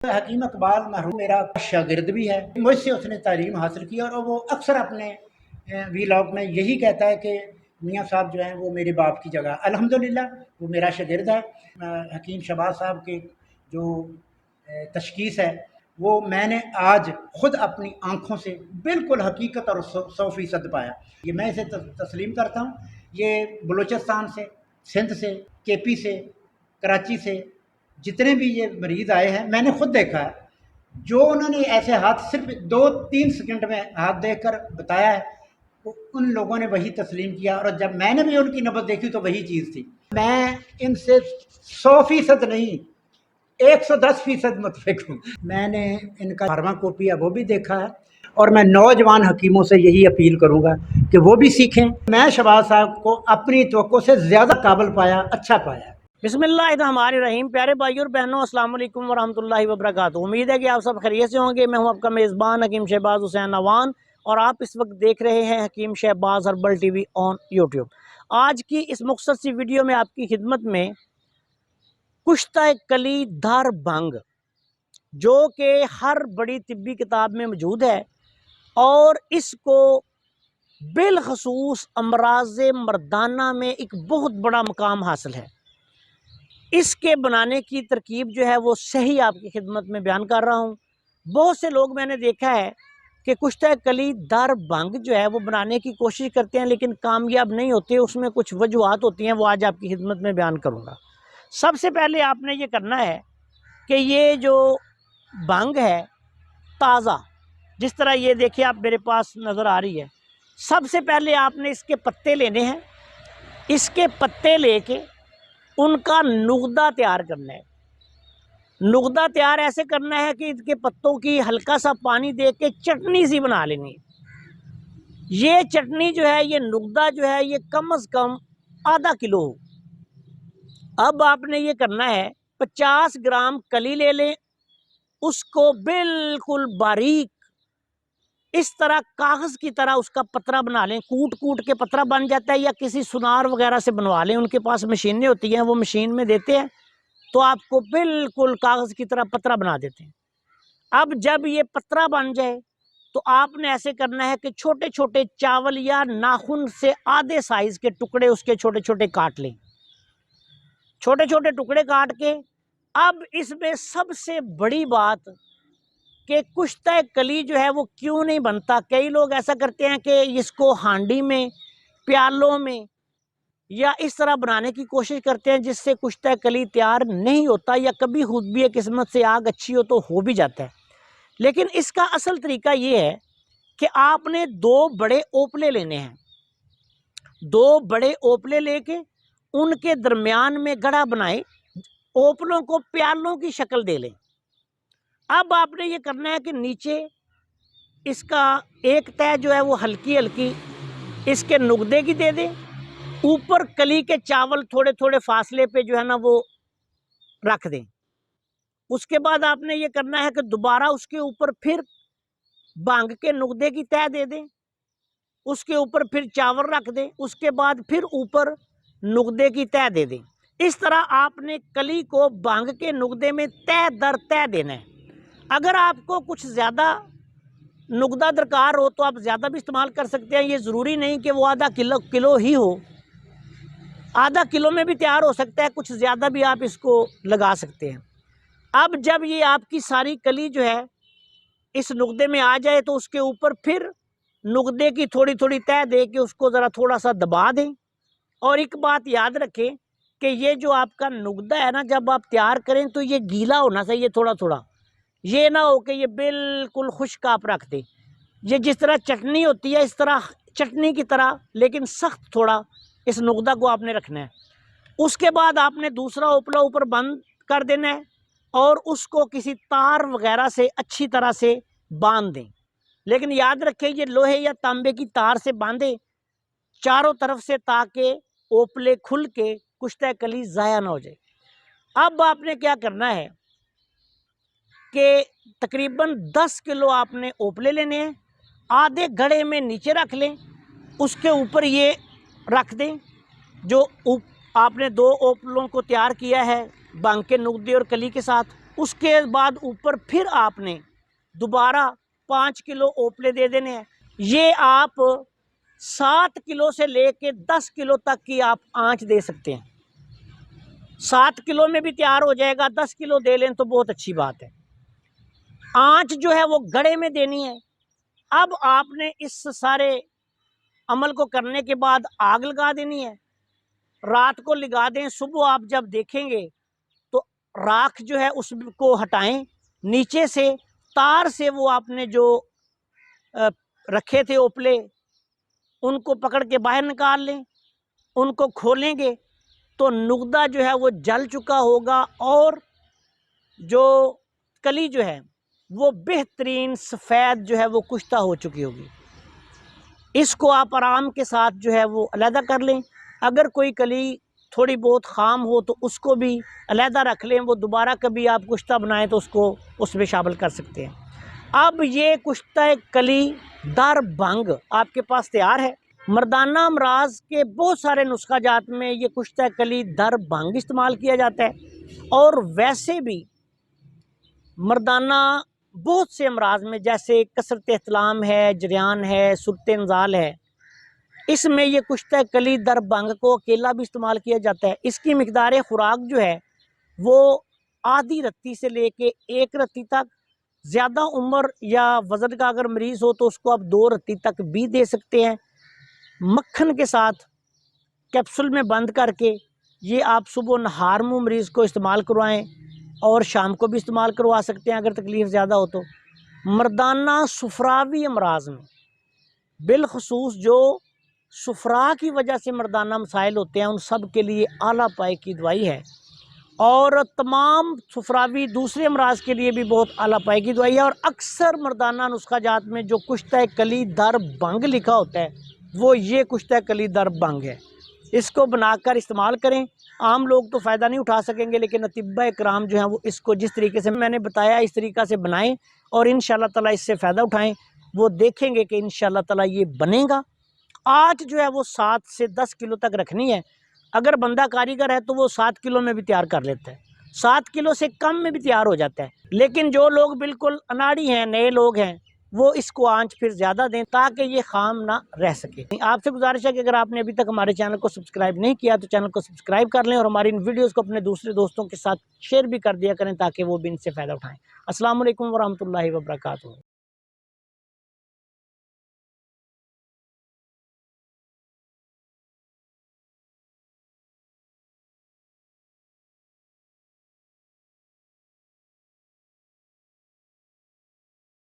حکیم اقبال مرحوم میرا شاگرد بھی ہے، مجھ سے اس نے تعلیم حاصل کی، اور وہ اکثر اپنے ویلاگ میں یہی کہتا ہے کہ میاں صاحب جو ہیں وہ میرے باپ کی جگہ۔ الحمدللہ وہ میرا شاگرد ہے۔ حکیم شہباز صاحب کی جو تشخیص ہے وہ میں نے آج خود اپنی آنکھوں سے بالکل حقیقت اور 100% پایا۔ یہ میں اسے تسلیم کرتا ہوں۔ یہ بلوچستان سے، سندھ سے، کے پی سے، کراچی سے جتنے بھی یہ مریض آئے ہیں میں نے خود دیکھا ہے، جو انہوں نے ایسے ہاتھ صرف 2-3 سیکنڈ میں ہاتھ دیکھ کر بتایا ہے، ان لوگوں نے وہی تسلیم کیا، اور جب میں نے بھی ان کی نبض دیکھی تو وہی چیز تھی۔ میں ان سے 100% نہیں، 110% متفق ہوں۔ میں نے ان کا فارما کاپی ہے وہ بھی دیکھا ہے، اور میں نوجوان حکیموں سے یہی اپیل کروں گا کہ وہ بھی سیکھیں۔ میں شہباز صاحب کو اپنی توقع سے زیادہ قابل پایا، اچھا پایا۔ بسم اللہ الرحمن الرحیم۔ پیارے بھائیوں اور بہنوں، السلام علیکم ورحمۃ اللہ وبرکاتہ۔ امید ہے کہ آپ سب خیریت سے ہوں گے۔ میں ہوں آپ کا میزبان حکیم شہباز حسین نوان، اور آپ اس وقت دیکھ رہے ہیں Hakeem Shahbaz herbal TV on YouTube. آج کی اس مختصر سی ویڈیو میں آپ کی خدمت میں کشتہ کلی دھر بھنگ، جو کہ ہر بڑی طبی کتاب میں موجود ہے، اور اس کو بالخصوص امراض مردانہ میں ایک بہت بڑا مقام حاصل ہے۔ اس کے بنانے کی ترکیب جو ہے وہ صحیح آپ کی خدمت میں بیان کر رہا ہوں۔ بہت سے لوگ میں نے دیکھا ہے کہ کشتہ کلی دھر بھنگ جو ہے وہ بنانے کی کوشش کرتے ہیں لیکن کامیاب نہیں ہوتے۔ اس میں کچھ وجوہات ہوتی ہیں، وہ آج آپ کی خدمت میں بیان کروں گا۔ سب سے پہلے آپ نے یہ کرنا ہے کہ یہ جو بھنگ ہے تازہ، جس طرح یہ دیکھیں آپ میرے پاس نظر آ رہی ہے، سب سے پہلے آپ نے اس کے پتے لینے ہیں۔ اس کے پتے لے کے ان کا نغدہ تیار کرنا ہے۔ نغدہ تیار ایسے کرنا ہے کہ ان کے پتوں کی ہلکا سا پانی دے کے چٹنی سی بنا لینی ہے۔ یہ چٹنی جو ہے، یہ نغدہ جو ہے، یہ کم از کم ½ کلو ہو۔ اب آپ نے یہ کرنا ہے، 50 گرام کلی لے لیں، اس کو بالکل باریک اس طرح کاغذ کی طرح اس کا پترا بنا لیں۔ کوٹ کوٹ کے پترا بن جاتا ہے، یا کسی سنار وغیرہ سے بنوا لیں، ان کے پاس مشینیں ہوتی ہیں، وہ مشین میں دیتے ہیں تو آپ کو بالکل کاغذ کی طرح پترا بنا دیتے ہیں۔ اب جب یہ پترا بن جائے تو آپ نے ایسے کرنا ہے کہ چھوٹے چھوٹے چاول یا ناخن سے آدھے سائز کے ٹکڑے اس کے چھوٹے چھوٹے کاٹ لیں۔ چھوٹے چھوٹے ٹکڑے کاٹ کے اب اس میں سب سے بڑی بات کہ کشتہ کلی جو ہے وہ کیوں نہیں بنتا۔ کئی لوگ ایسا کرتے ہیں کہ اس کو ہانڈی میں، پیالوں میں یا اس طرح بنانے کی کوشش کرتے ہیں، جس سے کشتہ کلی تیار نہیں ہوتا، یا کبھی خود بھی قسمت سے آگ اچھی ہو تو ہو بھی جاتا ہے۔ لیکن اس کا اصل طریقہ یہ ہے کہ آپ نے 2 بڑے اوپلے لینے ہیں۔ 2 بڑے اوپلے لے کے ان کے درمیان میں گڑھا بنائے، اوپلوں کو پیالوں کی شکل دے لیں۔ اب آپ نے یہ کرنا ہے کہ نیچے اس کا ایک تہہ جو ہے وہ ہلکی ہلکی اس کے نغدے کی دے دیں، اوپر کلی کے چاول تھوڑے تھوڑے فاصلے پہ جو ہے نا وہ رکھ دیں۔ اس کے بعد آپ نے یہ کرنا ہے کہ دوبارہ اس کے اوپر پھر بھنگ کے نغدے کی تہہ دے دیں، اس کے اوپر پھر چاول رکھ دیں، اس کے بعد پھر اوپر نغدے کی تہہ دے دیں۔ اس طرح آپ نے کلی کو بھنگ کے نغدے میں تہہ در تہہ دینا ہے۔ اگر آپ کو کچھ زیادہ نغدہ درکار ہو تو آپ زیادہ بھی استعمال کر سکتے ہیں۔ یہ ضروری نہیں کہ وہ ½ کلو ہی ہو، ½ کلو میں بھی تیار ہو سکتا ہے، کچھ زیادہ بھی آپ اس کو لگا سکتے ہیں۔ اب جب یہ آپ کی ساری کلی جو ہے اس نغدے میں آ جائے تو اس کے اوپر پھر نغدے کی تھوڑی تھوڑی تہہ دے کے اس کو ذرا تھوڑا سا دبا دیں۔ اور ایک بات یاد رکھیں کہ یہ جو آپ کا نغدہ ہے نا، جب آپ تیار کریں تو یہ گیلا ہونا چاہیے تھوڑا تھوڑا، یہ نہ ہو کہ یہ بالکل خشک آپ رکھ دیں۔ یہ جس طرح چٹنی ہوتی ہے اس طرح چٹنی کی طرح، لیکن سخت تھوڑا اس نغدہ کو آپ نے رکھنا ہے۔ اس کے بعد آپ نے دوسرا اوپلا اوپر بند کر دینا ہے، اور اس کو کسی تار وغیرہ سے اچھی طرح سے باندھ دیں۔ لیکن یاد رکھیں یہ لوہے یا تانبے کی تار سے باندھیں چاروں طرف سے، تاکہ اوپلے کھل کے کشتہ کلی ضائع نہ ہو جائے۔ اب آپ نے کیا کرنا ہے کہ تقریباً 10 کلو آپ نے اوپلے لینے ہیں، آدھے گھڑے میں نیچے رکھ لیں، اس کے اوپر یہ رکھ دیں۔ جو آپ نے 2 اوپلوں کو تیار کیا ہے بھنگ کے نغدے اور کلی کے ساتھ، اس کے بعد اوپر پھر آپ نے دوبارہ 5 کلو اوپلے دے دینے ہیں. یہ آپ 7 کلو سے لے کے 10 کلو تک کی آپ آنچ دے سکتے ہیں. 7 کلو میں بھی تیار ہو جائے گا, 10 کلو دے لیں تو بہت اچھی بات ہے. آنچ جو ہے وہ گڑے میں دینی ہے. اب آپ نے اس سارے عمل کو کرنے کے بعد آگ لگا دینی ہے. رات کو لگا دیں, صبح آپ جب دیکھیں گے تو راکھ جو ہے اس کو ہٹائیں, نیچے سے تار سے وہ آپ نے جو رکھے تھے اوپلے ان کو پکڑ کے باہر نکال لیں. ان کو کھولیں گے تو نقدہ جو ہے وہ جل چکا ہوگا اور جو کلی جو ہے وہ بہترین سفید جو ہے وہ کشتہ ہو چکی ہوگی. اس کو آپ آرام کے ساتھ جو ہے وہ علیحدہ کر لیں. اگر کوئی کلی تھوڑی بہت خام ہو تو اس کو بھی علیحدہ رکھ لیں, وہ دوبارہ کبھی آپ کشتہ بنائیں تو اس کو اس میں شامل کر سکتے ہیں. اب یہ کشتہ کلی در بھنگ آپ کے پاس تیار ہے. مردانہ امراض کے بہت سارے نسخہ جات میں یہ کشتہ کلی در بھنگ استعمال کیا جاتا ہے, اور ویسے بھی مردانہ بہت سے امراض میں جیسے کثرت احتلام ہے, جریان ہے, صورت انزال ہے, اس میں یہ کشتہ کلی در بھنگ کو اکیلا بھی استعمال کیا جاتا ہے. اس کی مقدار خوراک جو ہے وہ آدھی رتی سے لے کے 1 رتی تک, زیادہ عمر یا وزن کا اگر مریض ہو تو اس کو آپ 2 رتی تک بھی دے سکتے ہیں. مکھن کے ساتھ کیپسول میں بند کر کے یہ آپ صبح نہار منہ مریض کو استعمال کروائیں, اور شام کو بھی استعمال کروا سکتے ہیں اگر تکلیف زیادہ ہو تو. مردانہ سفراوی امراض میں بالخصوص جو سفرا کی وجہ سے مردانہ مسائل ہوتے ہیں ان سب کے لیے اعلیٰ پائے کی دوائی ہے, اور تمام سفراوی دوسرے امراض کے لیے بھی بہت اعلیٰ پائے کی دوائی ہے. اور اکثر مردانہ نسخہ جات میں جو کشتہ کلی در بھنگ لکھا ہوتا ہے وہ یہ کشتہ کلی در بھنگ ہے. اس کو بنا کر استعمال کریں. عام لوگ تو فائدہ نہیں اٹھا سکیں گے, لیکن اطباء کرام جو ہیں وہ اس کو جس طریقے سے میں نے بتایا اس طریقہ سے بنائیں اور انشاءاللہ تعالیٰ اس سے فائدہ اٹھائیں. وہ دیکھیں گے کہ انشاءاللہ تعالیٰ یہ بنے گا. آنچ جو ہے وہ 7 سے 10 کلو تک رکھنی ہے. اگر بندہ کاریگر ہے تو وہ 7 کلو میں بھی تیار کر لیتا ہے, 7 کلو سے کم میں بھی تیار ہو جاتا ہے. لیکن جو لوگ بالکل اناڑی ہیں, نئے لوگ ہیں, وہ اس کو آنچ پھر زیادہ دیں تاکہ یہ خام نہ رہ سکے. آپ سے گزارش ہے کہ اگر آپ نے ابھی تک ہمارے چینل کو سبسکرائب نہیں کیا تو چینل کو سبسکرائب کر لیں, اور ہماری ان ویڈیوز کو اپنے دوسرے دوستوں کے ساتھ شیئر بھی کر دیا کریں تاکہ وہ بھی ان سے فائدہ اٹھائیں. السلام علیکم ورحمۃ اللہ وبرکاتہ.